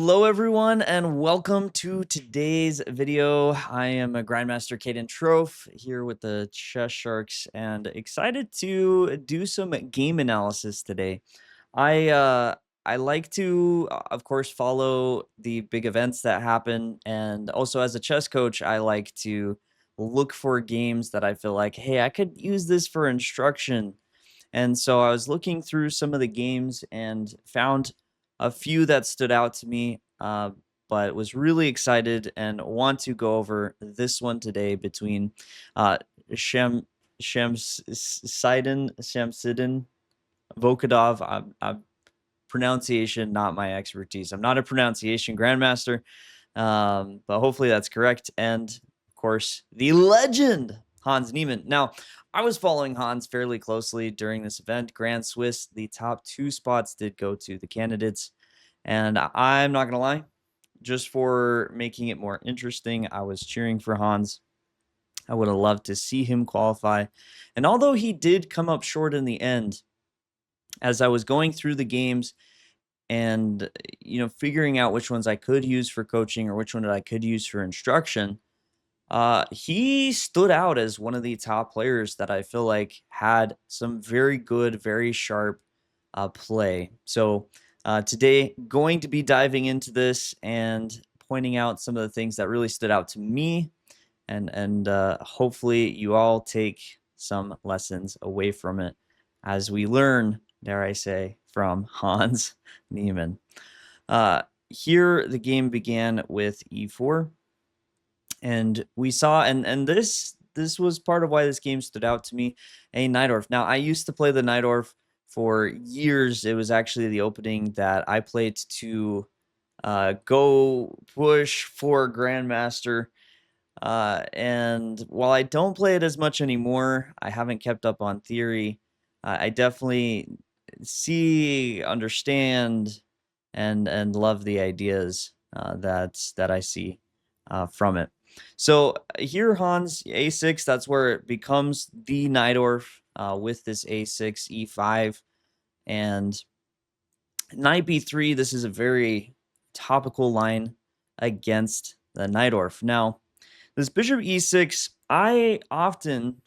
Hello, everyone, and welcome to today's video. I am a Grandmaster Kayden Troff here with the ChessSharkz, and excited to do some game analysis today. I uh, I like to, of course, follow the big events that happen, and also as a chess coach, I like to look for games that I feel like, hey, I could use this for instruction. And so I was looking through some of the games and found a few that stood out to me, but was really excited and want to go over this one today between uh, Shem Shamsidin Vokadov. Pronunciation, not my expertise. I'm not a pronunciation grandmaster, but hopefully that's correct. And of course, the legend Hans Niemann. Now, I was following Hans fairly closely during this event. Grand Swiss, the top two spots did go to the candidates. And I'm not going to lie, just for making it more interesting, I was cheering for Hans. I would have loved to see him qualify. And although he did come up short in the end, as I was going through the games and figuring out which ones I could use for coaching or which one that I could use for instruction, he stood out as one of the top players that I feel like had some very good, very sharp play. So today, going to be diving into this and pointing out some of the things that really stood out to me, and hopefully you all take some lessons away from it as we learn, dare I say, from Hans Niemann. Here, the game began with e4. And we saw, and this was part of why this game stood out to me, a Najdorf. Now, I used to play the Najdorf for years. It was actually the opening that I played to go push for Grandmaster. And while I don't play it as much anymore, I haven't kept up on theory. I definitely see, understand, and love the ideas that I see from it. So here, Hans a6, that's where it becomes the Najdorf with this a6, e5, and knight b3. This is a very topical line against the Najdorf. Now, this bishop e6, I often,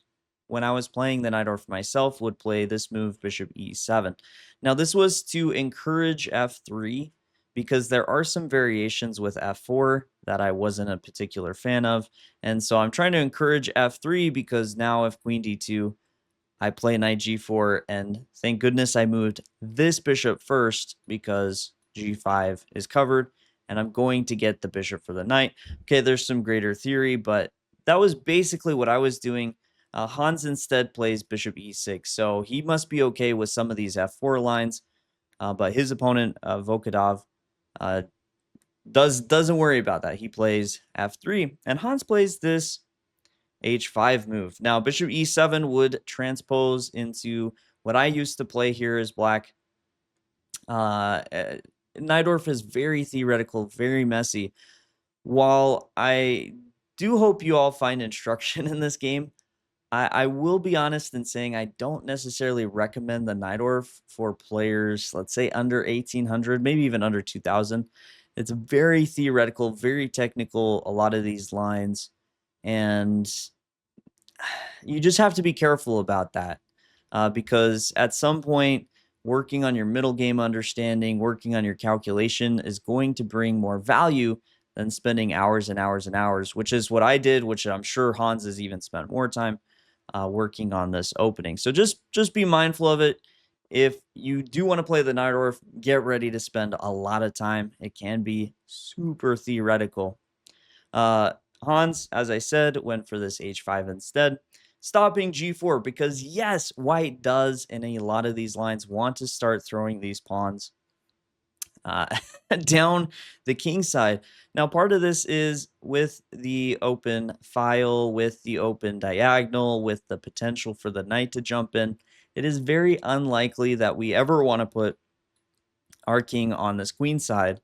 when I was playing the Najdorf myself, would play this move, bishop e7. Now, this was to encourage f3 because there are some variations with f4 that I wasn't a particular fan of. And so I'm trying to encourage f3 because now if queen d2, I play knight g4, and thank goodness I moved this bishop first because g5 is covered, and I'm going to get the bishop for the knight. Okay, there's some greater theory, but that was basically what I was doing. Hans instead plays bishop e6, so he must be okay with some of these f4 lines, but his opponent, Vokadov, doesn't worry about that. He plays f3, and Hans plays this h5 move. Now, bishop e7 would transpose into what I used to play here as black. Najdorf is very theoretical, very messy. While I do hope you all find instruction in this game, I will be honest in saying I don't necessarily recommend the Najdorf for players, let's say, under 1800, maybe even under 2000. It's very theoretical, very technical, a lot of these lines, and you just have to be careful about that because at some point, working on your middle game understanding, working on your calculation is going to bring more value than spending hours and hours and hours, which is what I did, which I'm sure Hans has even spent more time working on this opening. So just be mindful of it. If you do want to play the Najdorf, get ready to spend a lot of time. It can be super theoretical. Hans, as I said, went for this h5 instead, stopping g4 because, yes, white does in a lot of these lines want to start throwing these pawns down the king side. Now, part of this is with the open file, with the open diagonal, with the potential for the knight to jump in. It is very unlikely that we ever want to put our king on this queen side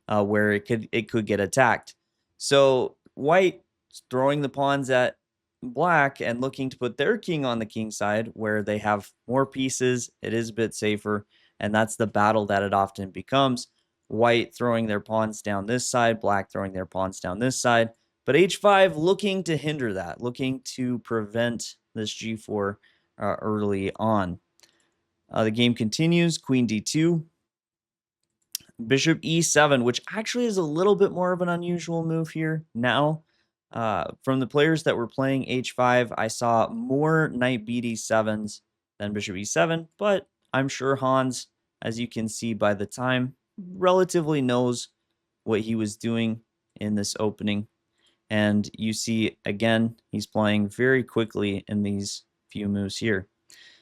where it could get attacked. So white throwing the pawns at black and looking to put their king on the king side where they have more pieces. It is a bit safer, and that's the battle that it often becomes. white throwing their pawns down this side, black throwing their pawns down this side. But h5 looking to hinder that, looking to prevent this g4 early on. The game continues, queen d2, bishop e7, which actually is a little bit more of an unusual move here now. From the players that were playing h5, I saw more knight bd7s than bishop e7, but I'm sure Hans, as you can see by the time, relatively knows what he was doing in this opening. And you see, again, he's playing very quickly in these few moves here.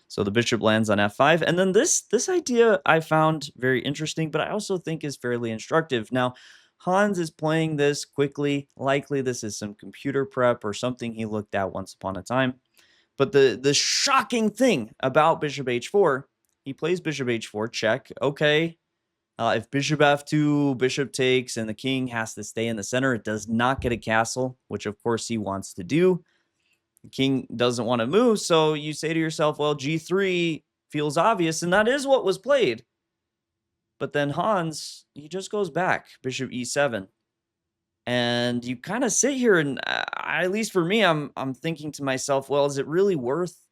So the bishop lands on f5. And then this idea I found very interesting, but I also think is fairly instructive. Now, Hans is playing this quickly. Likely this is some computer prep or something he looked at once upon a time. But the shocking thing about bishop h4, he plays bishop h4, check. Okay, if bishop f2, bishop takes, and the king has to stay in the center, it does not get a castle, which of course he wants to do. The king doesn't want to move, so you say to yourself, well, g3 feels obvious, and that is what was played. But then Hans, he just goes back, bishop e7. And you kind of sit here, and at least for me, I'm thinking to myself, well, is it really worth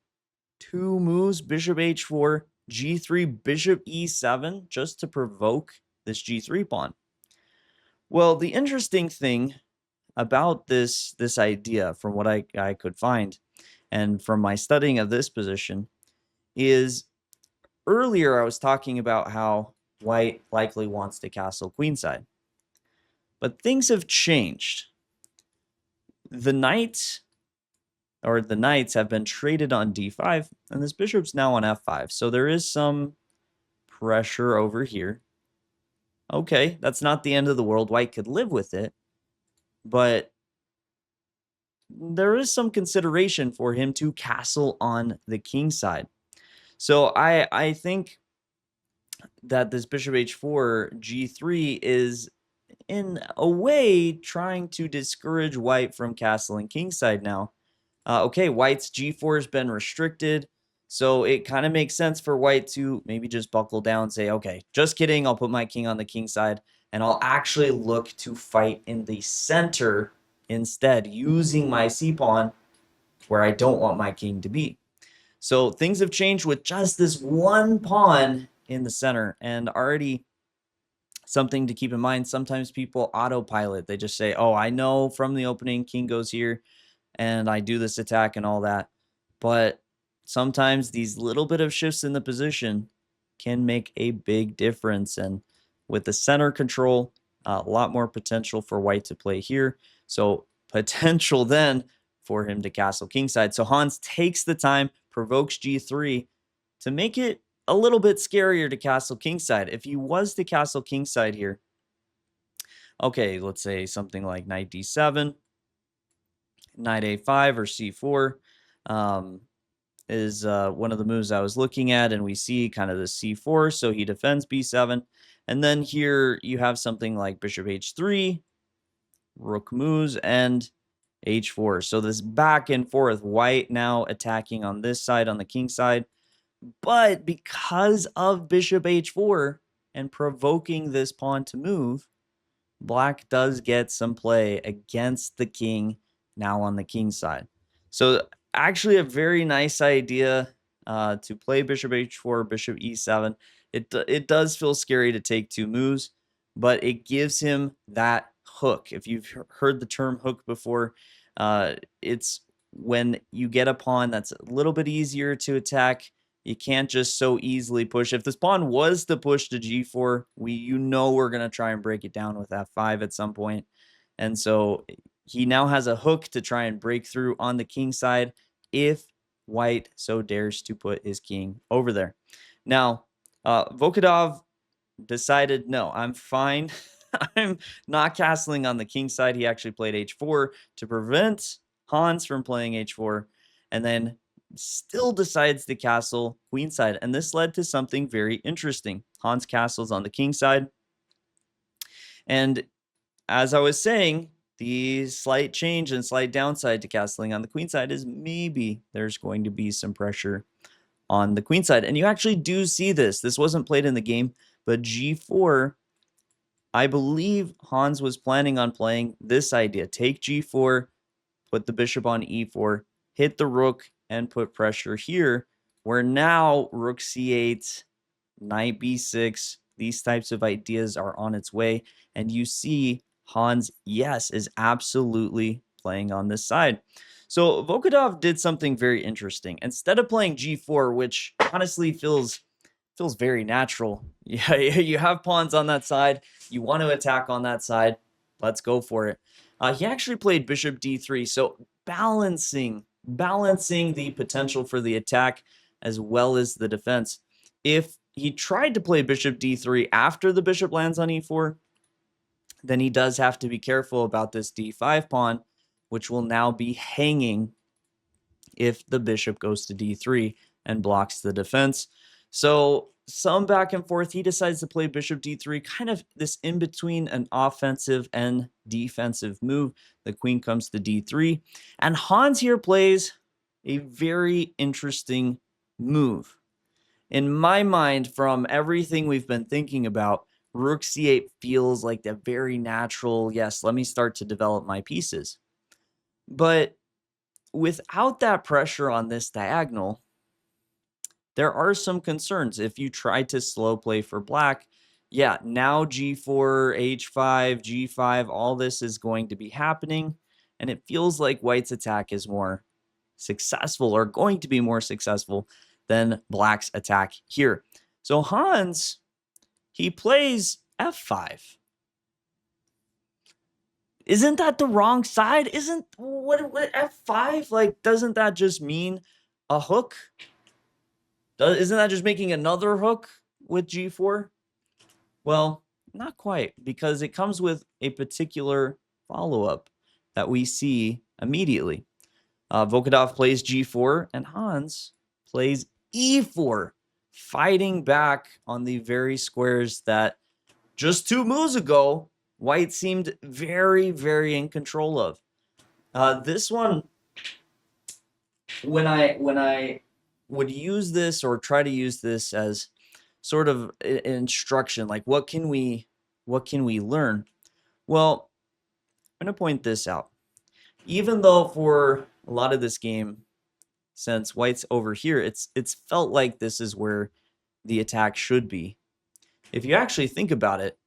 2 moves, bishop h4, g3, bishop e7, just to provoke this g3 pawn? Well, the interesting thing about this idea, from what I could find, and from my studying of this position, is earlier I was talking about how white likely wants to castle queenside. But things have changed. The knights have been traded on d5, and this bishop's now on f5. So there is some pressure over here. Okay, that's not the end of the world. White could live with it, but there is some consideration for him to castle on the king side. So I think that this bishop h4, g3 is in a way trying to discourage white from castling kingside now. Okay, white's g4 has been restricted, so it kind of makes sense for white to maybe just buckle down and say, okay, just kidding, I'll put my king on the king side, and I'll actually look to fight in the center instead, using my c-pawn where I don't want my king to be. So things have changed with just this one pawn in the center, and already something to keep in mind, sometimes people autopilot. They just say, oh, I know from the opening king goes here, and I do this attack and all that. But sometimes these little bit of shifts in the position can make a big difference. And with the center control, a lot more potential for white to play here. So potential then for him to castle kingside. So Hans takes the time, provokes g3 to make it a little bit scarier to castle kingside. If he was to castle kingside here, okay, let's say something like knight d7, knight a5 or c4 is one of the moves I was looking at, and we see kind of the c4, so he defends b7. And then here you have something like bishop h3, rook moves, and h4. So this back and forth, white now attacking on this side, on the king side. But because of bishop h4 and provoking this pawn to move, black does get some play against the king now on the king side. So actually a very nice idea to play bishop h4, bishop e7. It does feel scary to take 2 moves, but it gives him that hook. If you've heard the term hook before, it's when you get a pawn that's a little bit easier to attack. You can't just so easily push. If this pawn was to push to g4, we're going to try and break it down with f5 at some point. And so he now has a hook to try and break through on the king side if white so dares to put his king over there. Now, Volkodov decided, no, I'm fine. I'm not castling on the king side. He actually played h4 to prevent Hans from playing h4, and then still decides to castle queenside. And this led to something very interesting. Hans castles on the king side. And as I was saying, the slight change and slight downside to castling on the queen side is maybe there's going to be some pressure on the queen side. And you actually do see this. This wasn't played in the game, but g4 I believe Hans was planning on playing this idea. Take g4, put the bishop on e4, hit the rook, and put pressure here, where now rook c8, knight b6, these types of ideas are on its way. And you see Hans, yes, is absolutely playing on this side. So Volkodov did something very interesting. Instead of playing g4, which honestly feels very natural. Yeah, you have pawns on that side. You want to attack on that side. Let's go for it. He actually played bishop d3, so balancing the potential for the attack as well as the defense. If he tried to play bishop d3 after the bishop lands on e4, then he does have to be careful about this d5 pawn, which will now be hanging if the bishop goes to d3 and blocks the defense. So some back and forth. He decides to play bishop d3, kind of this in between an offensive and defensive move. The queen comes to d3. And Hans here plays a very interesting move. In my mind, from everything we've been thinking about, rook c8 feels like the very natural, yes, let me start to develop my pieces. But without that pressure on this diagonal, there are some concerns. If you try to slow play for black, yeah, now g4, h5, g5, all this is going to be happening. And it feels like white's attack is more successful, or going to be more successful than black's attack here. So Hans, he plays f5. Isn't that the wrong side? Isn't what f5? Like, doesn't that just mean a hook? Isn't that just making another hook with g4? Well, not quite, because it comes with a particular follow-up that we see immediately. Volkodov plays g4, and Hans plays e4, fighting back on the very squares that just 2 moves ago, white seemed very, very in control of. This one, when I would use this or try to use this as sort of instruction, like what can we learn? Well, I'm going to point this out. Even though for a lot of this game, since white's over here, it's felt like this is where the attack should be. If you actually think about it,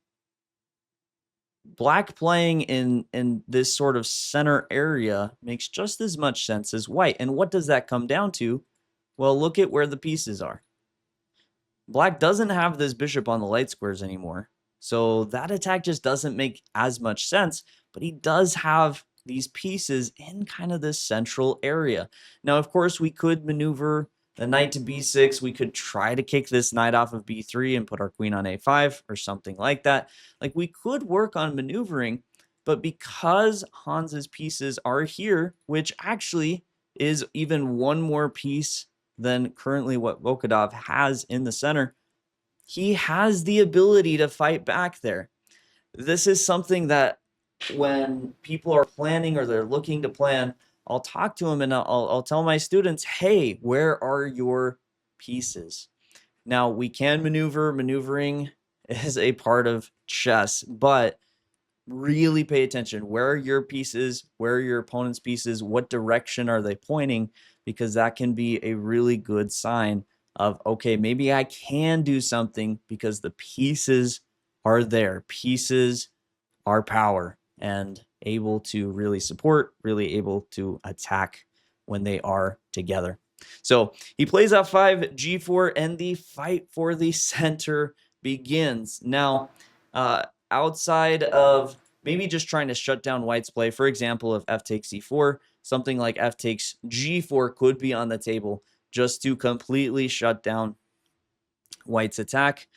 black playing in this sort of center area makes just as much sense as white. And what does that come down to? Well, look at where the pieces are. Black doesn't have this bishop on the light squares anymore, so that attack just doesn't make as much sense, but he does have these pieces in kind of this central area. Now, of course, we could maneuver the knight to b6. We could try to kick this knight off of b3 and put our queen on a5 or something like that. Like, we could work on maneuvering, but because Hans's pieces are here, which actually is even one more piece than currently what Volkodov has in the center, he has the ability to fight back there. This is something that when people are planning or they're looking to plan, I'll talk to them and I'll tell my students, hey, where are your pieces? Now, we can maneuver. Maneuvering is a part of chess, but really pay attention. Where are your pieces? Where are your opponent's pieces? What direction are they pointing? Because that can be a really good sign of, okay, maybe I can do something because the pieces are there. Pieces are power and able to really support, really able to attack when they are together. So he plays f5, g4, and the fight for the center begins. Now, outside of maybe just trying to shut down white's play, for example, if f takes e4, something like f takes g4 could be on the table just to completely shut down white's attack.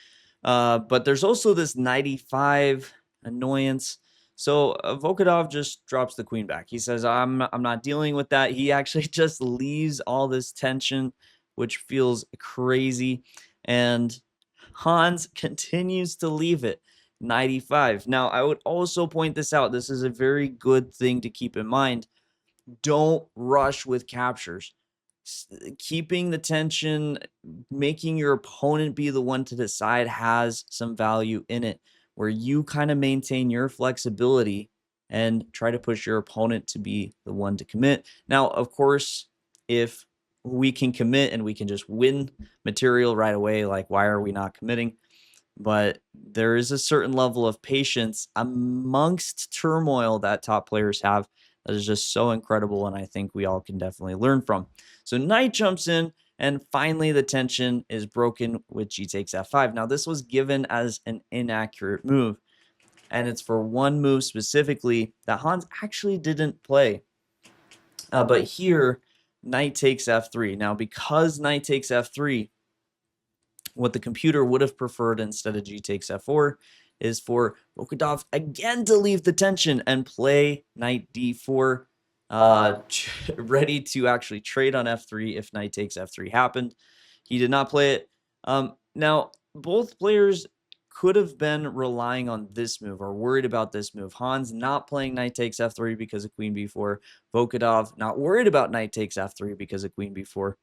But there's also this knight e5 annoyance. So Volkodov just drops the queen back. He says, I'm not dealing with that. He actually just leaves all this tension, which feels crazy. And Hans continues to leave it. Knight e5. Now, I would also point this out. This is a very good thing to keep in mind. Don't rush with captures. Keeping the tension, making your opponent be the one to decide has some value in it. where you kind of maintain your flexibility and try to push your opponent to be the one to commit. Now, of course, if we can commit and we can just win material right away, like why are we not committing? But there is a certain level of patience amongst turmoil that top players have that is just so incredible, and I think we all can definitely learn from. So knight jumps in, and finally the tension is broken with g takes f5. Now this was given as an inaccurate move, and it's for one move specifically that Hans actually didn't play. But here, knight takes f3. Now because knight takes f3, what the computer would have preferred instead of g takes f4 is for Volkodov again to leave the tension and play knight d4, ready to actually trade on f3 if knight takes f3 happened. He did not play it. Now, both players could have been relying on this move or worried about this move. Hans not playing knight takes f3 because of queen b4. Volkodov not worried about knight takes f3 because of queen b4.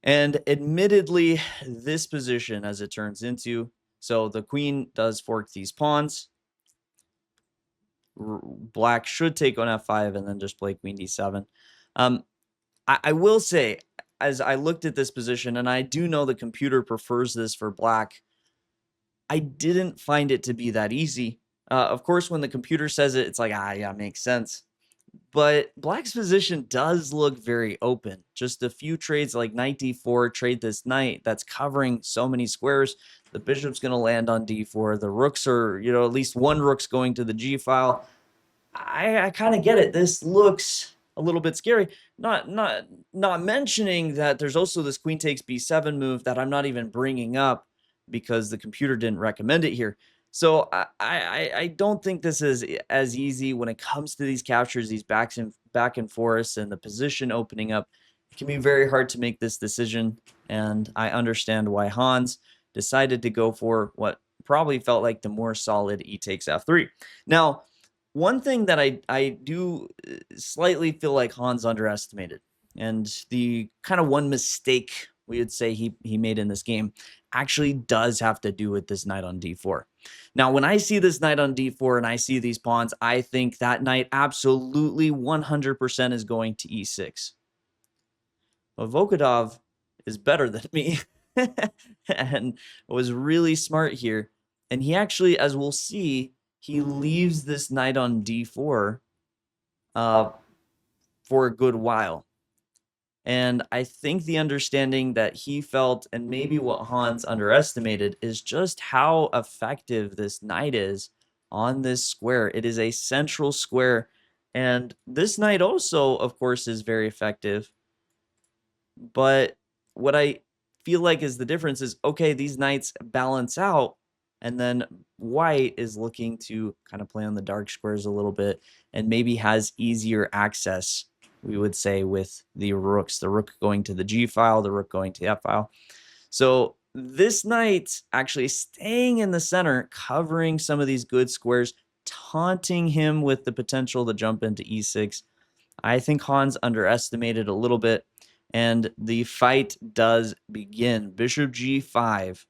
And admittedly, this position, as it turns into, so the queen does fork these pawns. Black should take on f5 and then just play queen d7. I will say, as I looked at this position, and I do know the computer prefers this for black, I didn't find it to be that easy. Of course, when the computer says it, it's like, yeah, makes sense. But black's position does look very open. Just a few trades like knight d4, trade this knight that's covering so many squares. The bishop's going to land on d4. The rooks are, at least one rook's going to the g file. I kind of get it. This looks a little bit scary. Not mentioning that there's also this queen takes b7 move that I'm not even bringing up because the computer didn't recommend it here. So I don't think this is as easy when it comes to these captures, these back and forths, and the position opening up. It can be very hard to make this decision, and I understand why Hans decided to go for what probably felt like the more solid e takes f3. Now, one thing that I do slightly feel like Hans underestimated, and the kind of one mistake we would say he made in this game actually does have to do with this knight on d4. Now, when I see this knight on d4 and I see these pawns, I think that knight absolutely 100% is going to e6. But Volkodov is better than me and was really smart here. And he actually, as we'll see, he leaves this knight on d4 for a good while. And I think the understanding that he felt, and maybe what Hans underestimated, is just how effective this knight is on this square. It is a central square. And this knight also, of course, is very effective. But what I feel like is the difference is, okay, these knights balance out. And then white is looking to kind of play on the dark squares a little bit and maybe has easier access, we would say, with the rooks. The rook going to the g file, the rook going to the f file. So this knight actually staying in the center, covering some of these good squares, taunting him with the potential to jump into e6. I think Hans underestimated a little bit, and the fight does begin. Bishop g5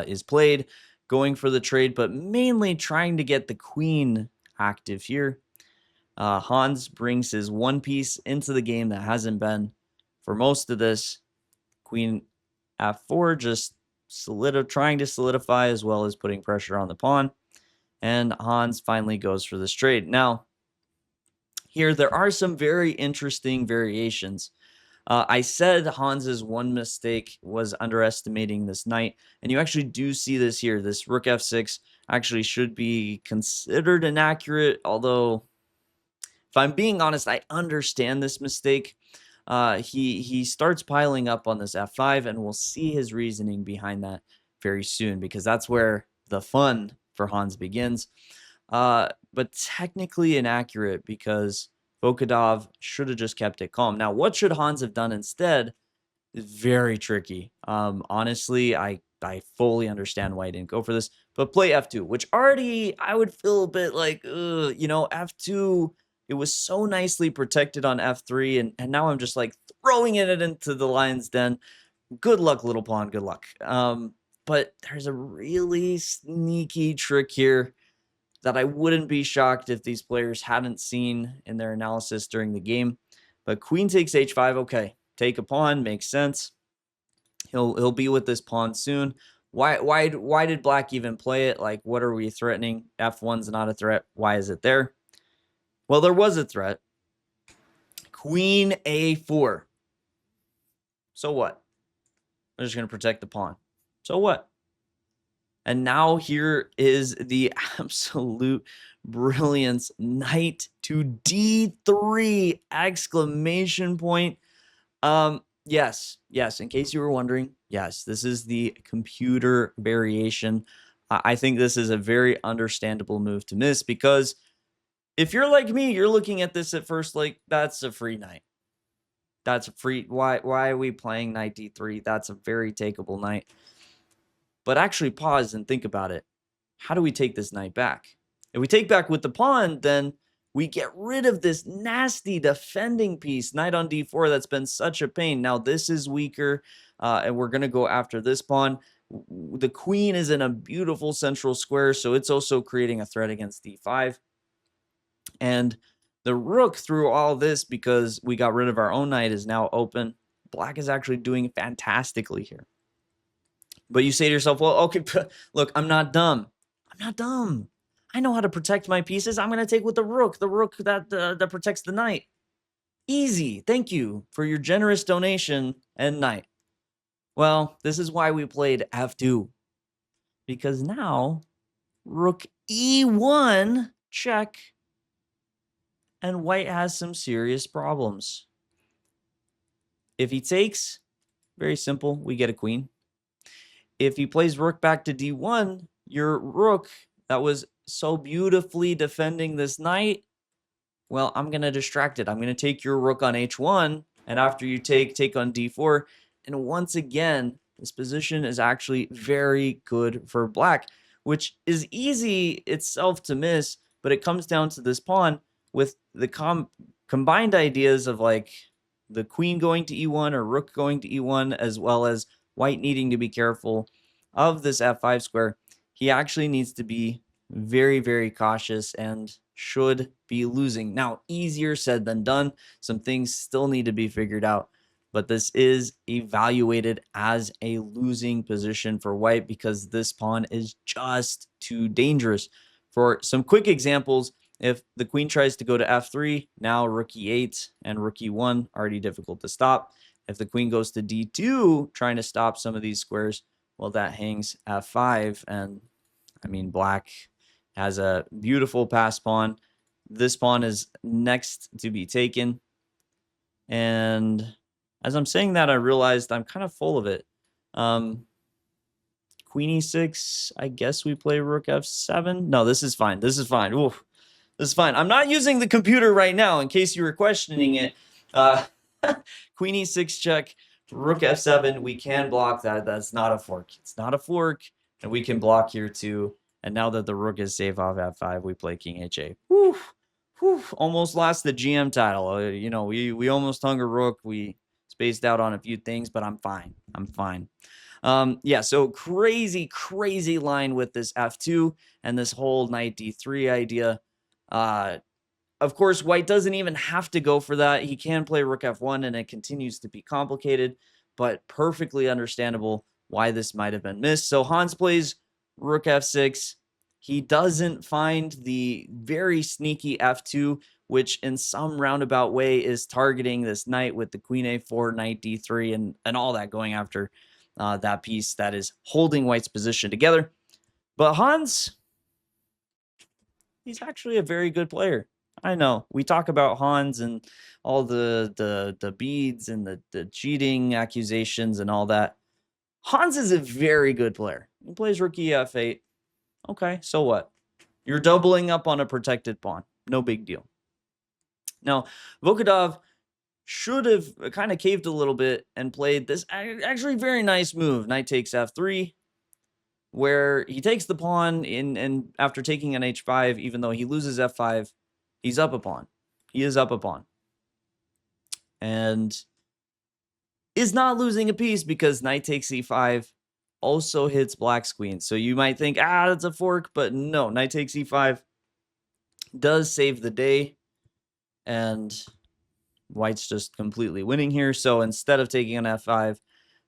is played, going for the trade, but mainly trying to get the queen active here. Hans brings his one piece into the game that hasn't been for most of this. Queen f4, just trying to solidify as well as putting pressure on the pawn. And Hans finally goes for this trade. Now, here there are some very interesting variations. I said Hans's one mistake was underestimating this knight, and you actually do see this here. This rook f6 actually should be considered inaccurate, although if I'm being honest, I understand this mistake. He starts piling up on this f5, and we'll see his reasoning behind that very soon, because that's where the fun for Hans begins. But technically inaccurate because Volkodov should have just kept it calm. Now, what should Hans have done instead is very tricky. Honestly, I fully understand why he didn't go for this, but play f2, which already I would feel a bit like, f2, it was so nicely protected on f3, and now I'm just like throwing it into the lion's den. Good luck, little pawn, good luck. But there's a really sneaky trick here that I wouldn't be shocked if these players hadn't seen in their analysis during the game. But queen takes h5, okay. Take a pawn, makes sense. He'll be with this pawn soon. Why did black even play it? Like, what are we threatening? F1's not a threat. Why is it there? Well, there was a threat. Queen a4. So what? I'm just going to protect the pawn. So what? And now here is the absolute brilliance. Knight to d3! Exclamation point. Yes. In case you were wondering, yes, this is the computer variation. I think this is a very understandable move to miss, because if you're like me, you're looking at this at first like, that's a free knight. That's a free. Why are we playing knight d3? That's a very takeable knight. But actually pause and think about it. How do we take this knight back? If we take back with the pawn, then we get rid of this nasty defending piece, knight on d4, that's been such a pain. Now this is weaker, and we're going to go after this pawn. The queen is in a beautiful central square, so it's also creating a threat against d5. And the rook, through all this, because we got rid of our own knight, is now open. Black is actually doing fantastically here. But you say to yourself, well, okay, look, I'm not dumb. I know how to protect my pieces. I'm going to take with the rook that protects the knight. Easy. Thank you for your generous donation and knight. Well, this is why we played f2. Because now, rook e1, check, and white has some serious problems. If he takes, very simple, we get a queen. If he plays rook back to d1, your rook that was so beautifully defending this knight, well, I'm going to distract it. I'm going to take your rook on h1, and after you take on d4. And once again, this position is actually very good for black, which is easy itself to miss, but it comes down to this pawn with the combined ideas of like the queen going to e1 or rook going to e1, as well as white needing to be careful of this f5 square. He actually needs to be very, very cautious and should be losing. Now, easier said than done. Some things still need to be figured out, but this is evaluated as a losing position for white because this pawn is just too dangerous. For some quick examples, if the queen tries to go to f3, now rook e8 and rook e1, already difficult to stop. If the queen goes to d2, trying to stop some of these squares, well, that hangs f5. And I mean, black has a beautiful pass pawn. This pawn is next to be taken. And as I'm saying that, I realized I'm kind of full of it. Queen e6, I guess we play rook f7. No, this is fine. This is fine. Ooh, this is fine. I'm not using the computer right now in case you were questioning it. Queen e6 check, rook f7. We can block that. That's not a fork. It's not a fork. And we can block here too. And now that the rook is safe off f5, we play king h8. Whew, whew, almost lost the GM title. You know, we almost hung a rook. We spaced out on a few things, but I'm fine. I'm fine. Yeah, so crazy line with this f2 and this whole knight d3 idea. Of course, white doesn't even have to go for that. He can play rook f1, and it continues to be complicated, but perfectly understandable why this might have been missed. So Hans plays rook f6. He doesn't find the very sneaky f2, which in some roundabout way is targeting this knight with the queen a4, knight d3, and all that going after that piece that is holding white's position together. But Hans, he's actually a very good player. I know we talk about Hans and all the beads and the cheating accusations and all that. Hans is a very good player. He plays rook f8. Okay, so what? You're doubling up on a protected pawn. No big deal. Now, Volkodov should have kind of caved a little bit and played this actually very nice move, knight takes f3, where he takes the pawn and after taking on h5, even though he loses f5, he's up a pawn. He is up a pawn. And is not losing a piece because knight takes e5 also hits black's queen. So you might think, that's a fork, but no, knight takes e5 does save the day, and white's just completely winning here. So instead of taking on f5,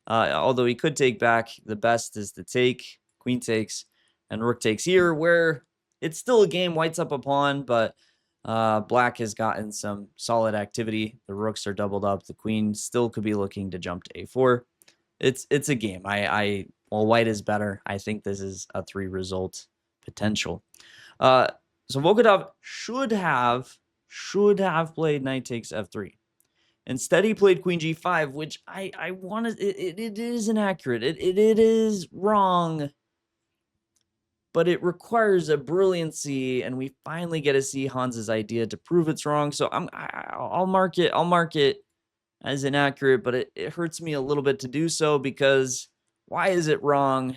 although he could take back, the best is to take, queen takes, and rook takes here, where it's still a game. White's up a pawn, but black has gotten some solid activity. The rooks are doubled up. The queen still could be looking to jump to a4. It's a game. While white is better, I think this is a 3 result potential. So Volkov should have played knight takes f3. Instead, he played queen g5, which I wanted. It is inaccurate. It is wrong. But it requires a brilliancy, and we finally get to see Hans's idea to prove it's wrong. So I'll mark it as inaccurate, but it hurts me a little bit to do so, because why is it wrong?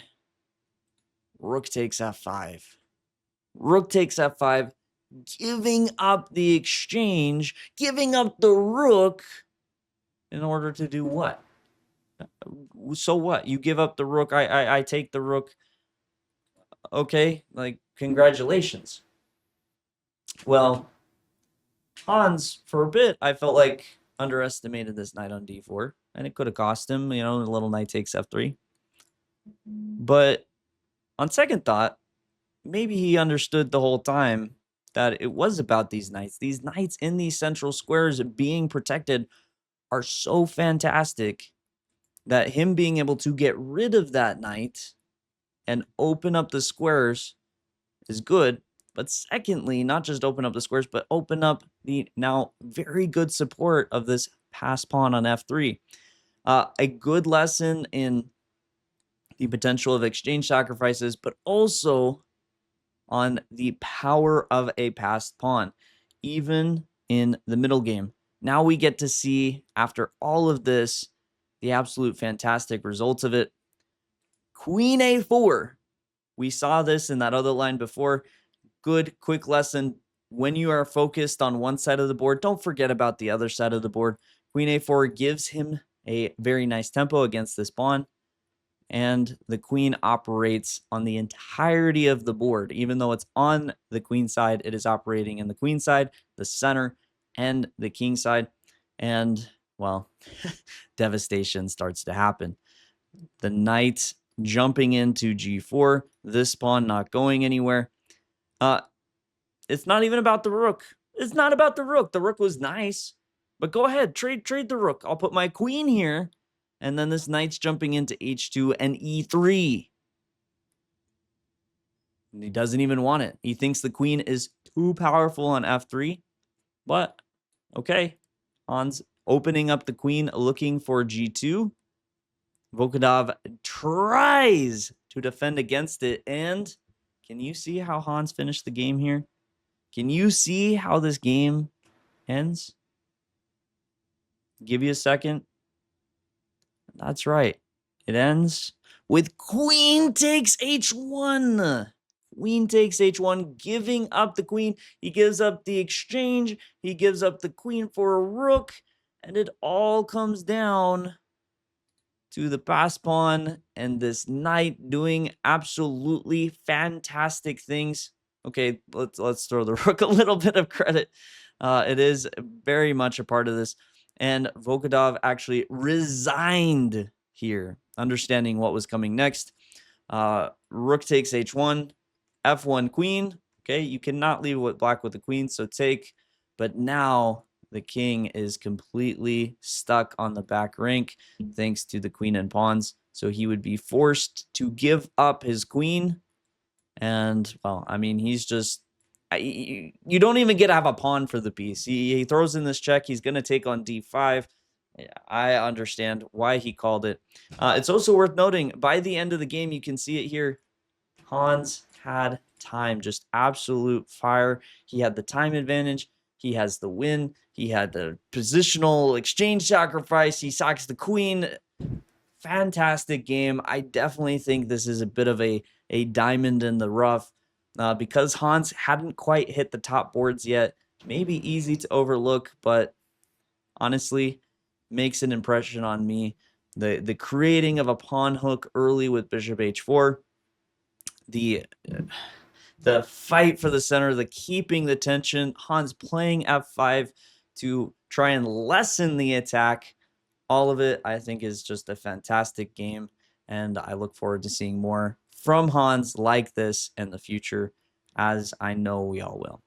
Rook takes f5. Rook takes f5, giving up the exchange, giving up the rook in order to do what? So what? You give up the rook, I take the rook. Okay, like, congratulations. Well, Hans, for a bit, I felt like underestimated this knight on d4, and it could have cost him, a little knight takes f3. But on second thought, maybe he understood the whole time that it was about these knights. These knights in these central squares being protected are so fantastic that him being able to get rid of that knight and open up the squares is good. But secondly, not just open up the squares, but open up the now very good support of this pass pawn on f3. A good lesson in the potential of exchange sacrifices, but also on the power of a passed pawn, even in the middle game. Now we get to see, after all of this, the absolute fantastic results of it. Queen a4. We saw this in that other line before. Good, quick lesson. When you are focused on one side of the board, don't forget about the other side of the board. Queen a4 gives him a very nice tempo against this pawn, and the queen operates on the entirety of the board. Even though it's on the queen side, it is operating in the queen side, the center, and the king side. And, well, devastation starts to happen. The knight jumping into g4, this pawn not going anywhere. It's not even about the rook. It's not about the rook. The rook was nice, but go ahead, trade the rook. I'll put my queen here, and then this knight's jumping into h2 and e3. And he doesn't even want it. He thinks the queen is too powerful on f3, but okay. Hans opening up the queen, looking for g2. Volkov tries to defend against it, and can you see how Hans finished the game here? Can you see how this game ends? Give you a second. That's right. It ends with queen takes h1. Queen takes h1, giving up the queen. He gives up the exchange. He gives up the queen for a rook. And it all comes down to the pass pawn and this knight doing absolutely fantastic things. Okay, let's throw the rook a little bit of credit. It is very much a part of this. And Volkov actually resigned here, understanding what was coming next. Rook takes h1, f1 queen. Okay, you cannot leave with black with the queen, so take. But now the king is completely stuck on the back rank thanks to the queen and pawns. So he would be forced to give up his queen. And, well, I mean, he's just... You don't even get to have a pawn for the piece. He throws in this check. He's going to take on d5. I understand why he called it. It's also worth noting, by the end of the game, you can see it here. Hans had time, just absolute fire. He had the time advantage. He has the win. He had the positional exchange sacrifice. He sacks the queen. Fantastic game. I definitely think this is a bit of a diamond in the rough. Because Hans hadn't quite hit the top boards yet. Maybe easy to overlook, but honestly, makes an impression on me. the creating of a pawn hook early with bishop h4, the fight for the center, the keeping the tension, Hans playing f5 to try and lessen the attack. All of it, I think, is just a fantastic game, and I look forward to seeing more from Hans like this in the future, as I know we all will.